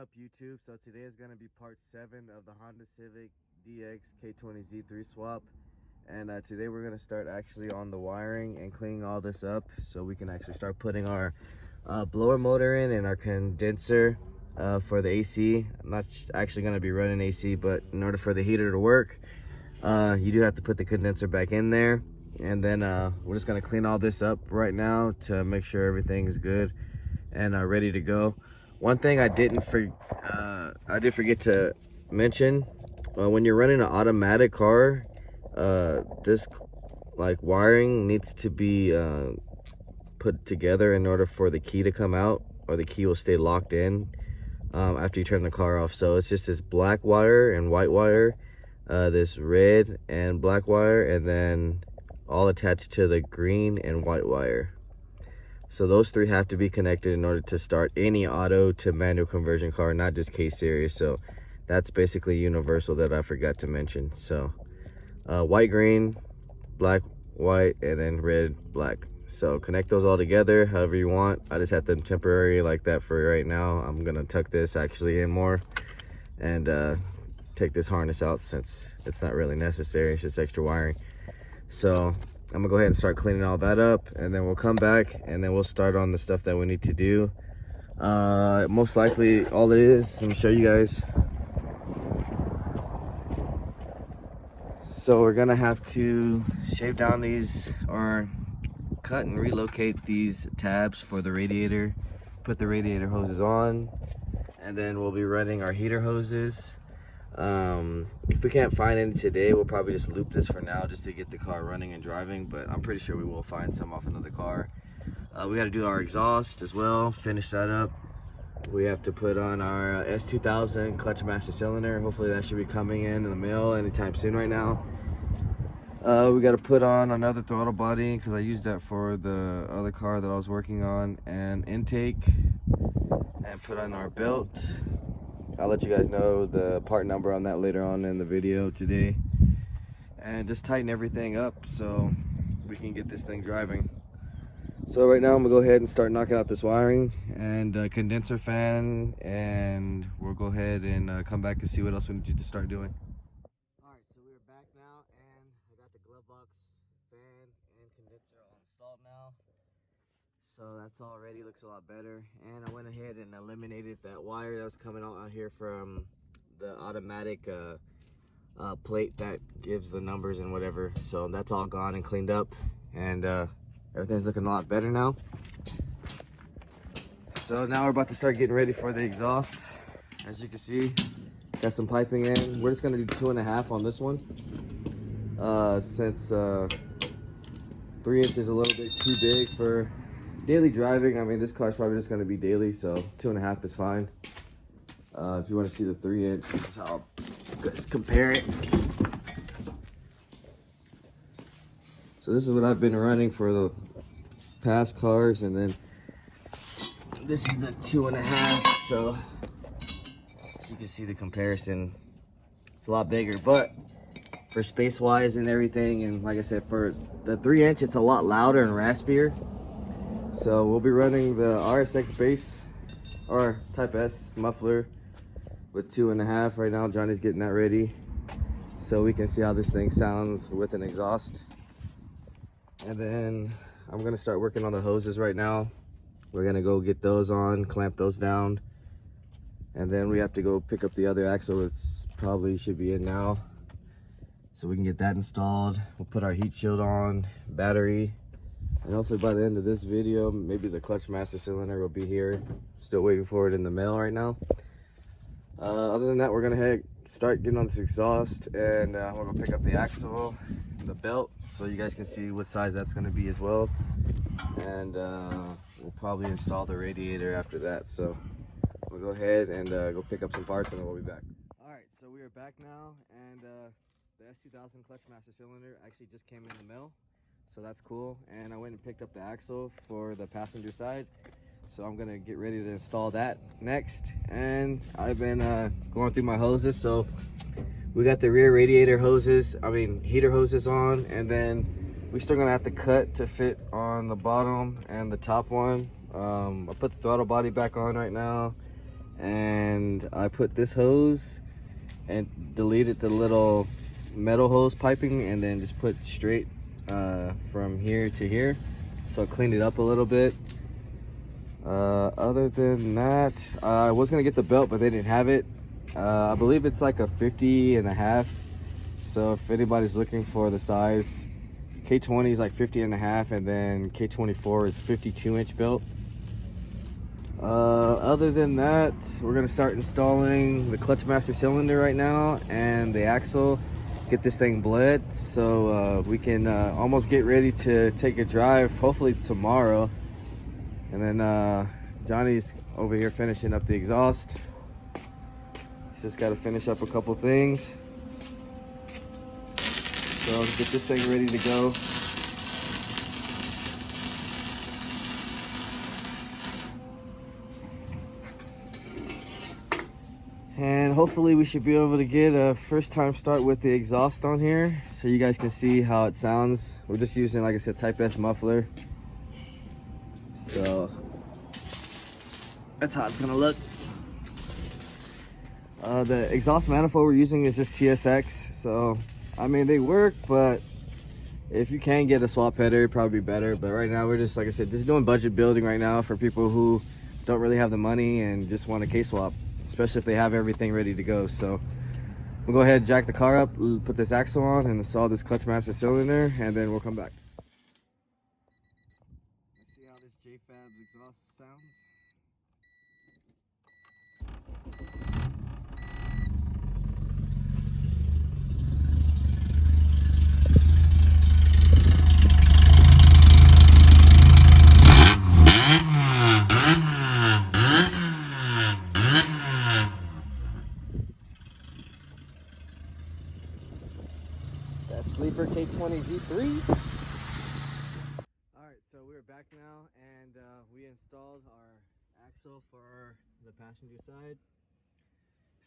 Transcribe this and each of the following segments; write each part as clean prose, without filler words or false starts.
up, YouTube? So today is going to be part 7 of the Honda Civic DX K20z3 swap. And today we're going to start actually on the wiring and cleaning all this up so we can actually start putting our blower motor in and our condenser for the AC. I'm not actually going to be running AC, but in order for the heater to work, you do have to put the condenser back in there. And then we're just going to clean all this up right now to make sure everything is good and ready to go. One thing I did forget to mention, when you're running an automatic car, this like wiring needs to be put together in order for the key to come out, or the key will stay locked in after you turn the car off. So it's just this black wire and white wire, this red and black wire, and then all attached to the green and white wire. So those three have to be connected in order to start any auto to manual conversion car, not just K-Series. So that's basically universal that I forgot to mention. So white, green, black, white, and then red, black. So connect those all together however you want. I just have them temporary like that for right now. I'm gonna tuck this actually in more and take this harness out since it's not really necessary. It's just extra wiring. So I'm gonna go ahead and start cleaning all that up, and then we'll come back and then we'll start on the stuff that we need to do. Most likely all it is, let me show you guys. So we're gonna have to shave down these, or cut and relocate these tabs for the radiator, put the radiator hoses on, and then we'll be running our heater hoses. If we can't find any today, we'll probably just loop this for now just to get the car running and driving, but I'm pretty sure we will find some off another car. We got to do our exhaust as well, finish that up. We have to put on our S2000 clutch master cylinder. Hopefully that should be coming in the mail anytime soon right now. We got to put on another throttle body because I used that for the other car that I was working on, and intake, and put on our belt. I'll let you guys know the part number on that later on in the video today. And just tighten everything up so we can get this thing driving. So right now I'm gonna go ahead and start knocking out this wiring and condenser fan, and we'll go ahead and come back and see what else we need to start doing. Alright, so we are back now, and I got the glove box, fan, and condenser all installed now. So that's all ready, looks a lot better. And I went ahead and eliminated that wire that was coming out here from the automatic plate that gives the numbers and whatever. So that's all gone and cleaned up, and everything's looking a lot better now. So now we're about to start getting ready for the exhaust. As you can see, got some piping in. We're just gonna do 2.5 on this one, since 3 inches is a little bit too big for daily driving. I mean, this car's probably just going to be daily, so 2.5 is fine. If you want to see the 3-inch, this is how I'll just compare it. So this is what I've been running for the past cars, and then this is the 2.5. So you can see the comparison. It's a lot bigger, but for space wise and everything, and like I said, for the 3-inch, it's a lot louder and raspier. So we'll be running the RSX base, or Type S muffler, with 2.5 right now. Johnny's getting that ready so we can see how this thing sounds with an exhaust. And then I'm gonna start working on the hoses right now. We're gonna go get those on, clamp those down, and then we have to go pick up the other axle. It's probably should be in now, so we can get that installed. We'll put our heat shield on, battery. And hopefully by the end of this video, maybe the clutch master cylinder will be here. Still waiting for it in the mail right now. Other than that, we're gonna start getting on this exhaust, and we'll go pick up the axle, the belt, so you guys can see what size that's gonna be as well. And we'll probably install the radiator after that. So we'll go ahead and go pick up some parts, and then we'll be back. All right, so we are back now, and the S2000 clutch master cylinder actually just came in the mail. So that's cool. And I went and picked up the axle for the passenger side. So I'm gonna get ready to install that next. And I've been going through my hoses. So we got the rear radiator hoses, heater hoses on, and then we're still gonna have to cut to fit on the bottom and the top one. I put the throttle body back on right now, and I put this hose and deleted the little metal hose piping, and then just put straight from here to here, so I cleaned it up a little bit. Other than that, I was gonna get the belt, but they didn't have it. I believe it's like a 50.5, so if anybody's looking for the size, K20 is like 50.5, and then K24 is 52-inch belt. Other than that, we're gonna start installing the clutch master cylinder right now and the axle, get this thing bled, so we can almost get ready to take a drive, hopefully tomorrow. And then Johnny's over here finishing up the exhaust. He's just got to finish up a couple things. So let's get this thing ready to go. And hopefully we should be able to get a first time start with the exhaust on here, so you guys can see how it sounds. We're just using, like I said, Type S muffler. So that's how it's gonna look. The exhaust manifold we're using is just TSX. So I mean, they work, but if you can get a swap header, it'd probably be better. But right now we're just, like I said, just doing budget building right now for people who don't really have the money and just want a K-swap, especially if they have everything ready to go. So we'll go ahead and jack the car up, put this axle on, and install this clutch master cylinder, and then we'll come back. Let's see how this JFab's exhaust sounds. Sleeper k20z3. Alright, so we're back now, and we installed our axle for the passenger side.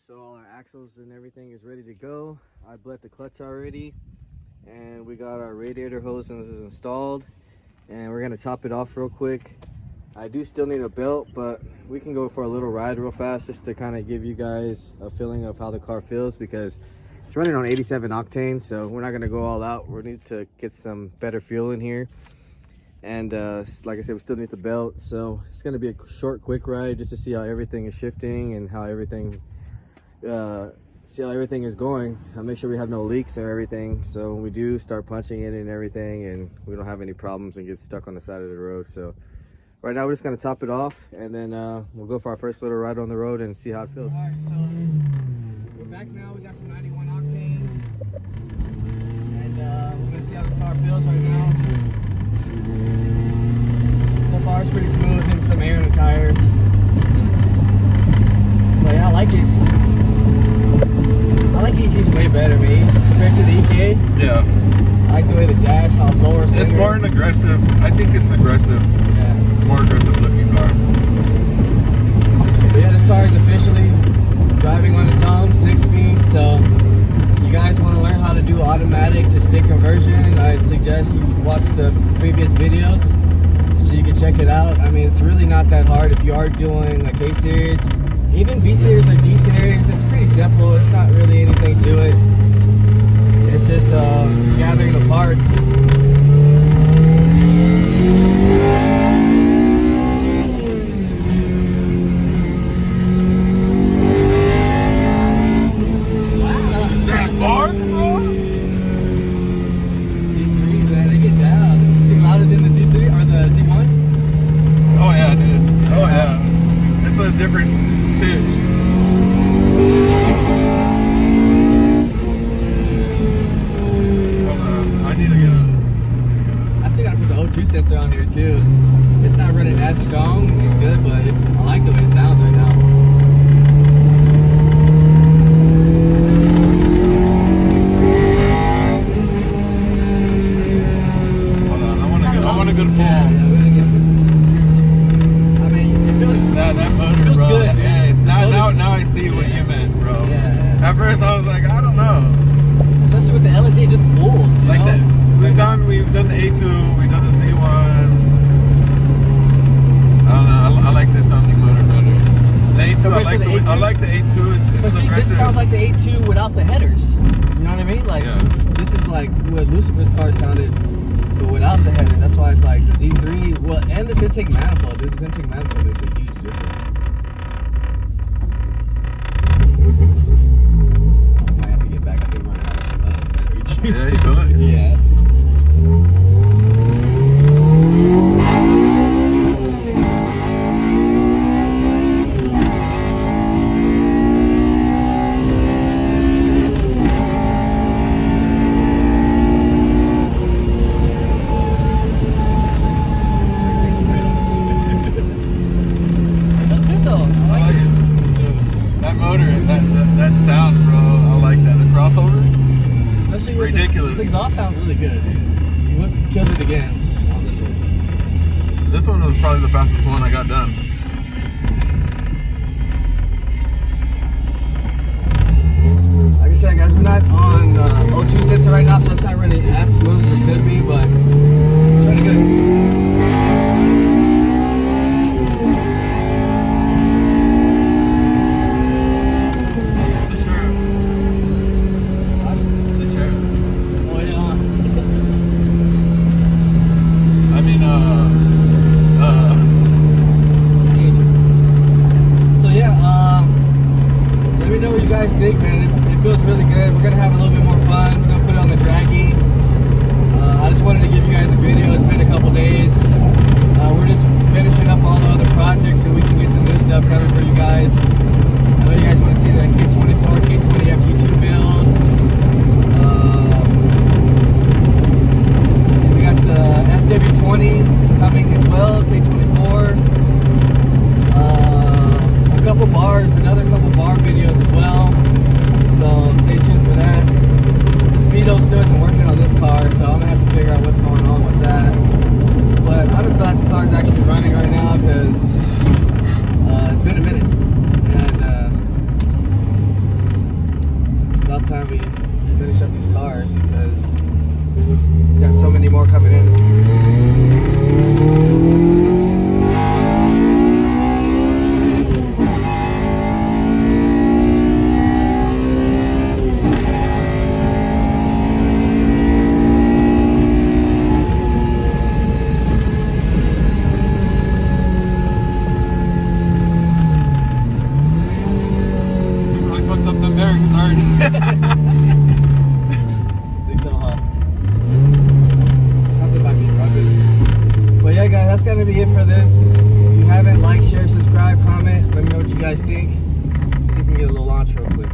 So all our axles and everything is ready to go. I bled the clutch already, and we got our radiator hoses installed, and we're gonna top it off real quick. I do still need a belt, but we can go for a little ride real fast just to kind of give you guys a feeling of how the car feels, because it's running on 87 octane, so we're not gonna go all out. We need to get some better fuel in here. And like I said, we still need the belt, so it's gonna be a short, quick ride just to see how everything is shifting and how everything, see how everything is going. I'll make sure we have no leaks or everything, so when we do start punching in and everything, and we don't have any problems and get stuck on the side of the road. So right now we're just gonna top it off, and then we'll go for our first little ride on the road and see how it feels. All right, so we're back now. We got some 91 octane, and we're gonna see how this car feels right now. So far it's pretty smooth, getting some air in the tires. But yeah, I like it. I like EG's way better, man, compared to the EK. Yeah. I like the way the dash, how lower center. It's more an aggressive. I think it's aggressive. Yeah. More aggressive looking car. But yeah, this car is officially driving on its own, 6-speed. So you guys want to learn how to do automatic to stick conversion, I suggest you watch the previous videos so you can check it out. I mean, it's really not that hard if you are doing like A series, even B series or D series. It's pretty simple. It's not really anything to it. It's just gathering the parts. Different pitch. I need to get a... I still gotta put the O2 sensor on here too. It's not running as strong and good, but I like the way it sounds right now. Hold on, I want a good pull. Yeah, we gotta get. I mean, it feels. That motor, feels bro. good. Yeah, now I see what you meant, bro. Yeah. At first I was like, I don't know. Especially with the LSD, it just pulls. Like that. We've done the A2, we've done the C1. I don't know. I like this sounding motor better. like for the A2. I like the A2. But It's see, this aggressive. sounds like the A2 without the headers. You know what I mean? Like, Yeah. this is like what Lucifer's car sounded, but without the headers. That's why it's like the Z3, well, and this intake manifold. This intake manifold makes a huge difference. I have to get back. I think I'm running out of battery juice. Yeah, you feel it? Yeah. That's good though. I like it. That motor, that sound, bro. I like that. The crossover. Especially with Ridiculous. This exhaust sounds really good. You wouldn't kill it again on this one. This one was probably the fastest one I got done. Like I said, guys, we're not on O2 sensor right now, so it's not really as smooth as it could be, but it's really good. It's a sheriff. It's a sheriff. Oh yeah. I mean, So yeah, let me know what you guys think, man. It feels really good. We're gonna have a little bit more fun. We're gonna put it on the draggy. I just wanted to give you guys a video. It's been a couple days. We're just finishing up all the other projects so we can get some new stuff coming for you guys. I know you guys want to see the K24, K20 FG2 build. Let's see, we got the SW20 coming as well, K24. A couple bars, another couple bar videos as well. So stay tuned for that. The Speedo still isn't working on this car, so I'm gonna have to figure out what's going on with that. But I'm just glad the car's actually running right now because it's been a minute, and it's about time we finish up these cars because we got so many more coming in. you really fucked up the bearings already. Think so, huh? Something about getting rubbing. But yeah, guys, that's gonna be it for this. If you haven't, like, share, subscribe, comment. Let me know what you guys think. See if we can get a little launch real quick.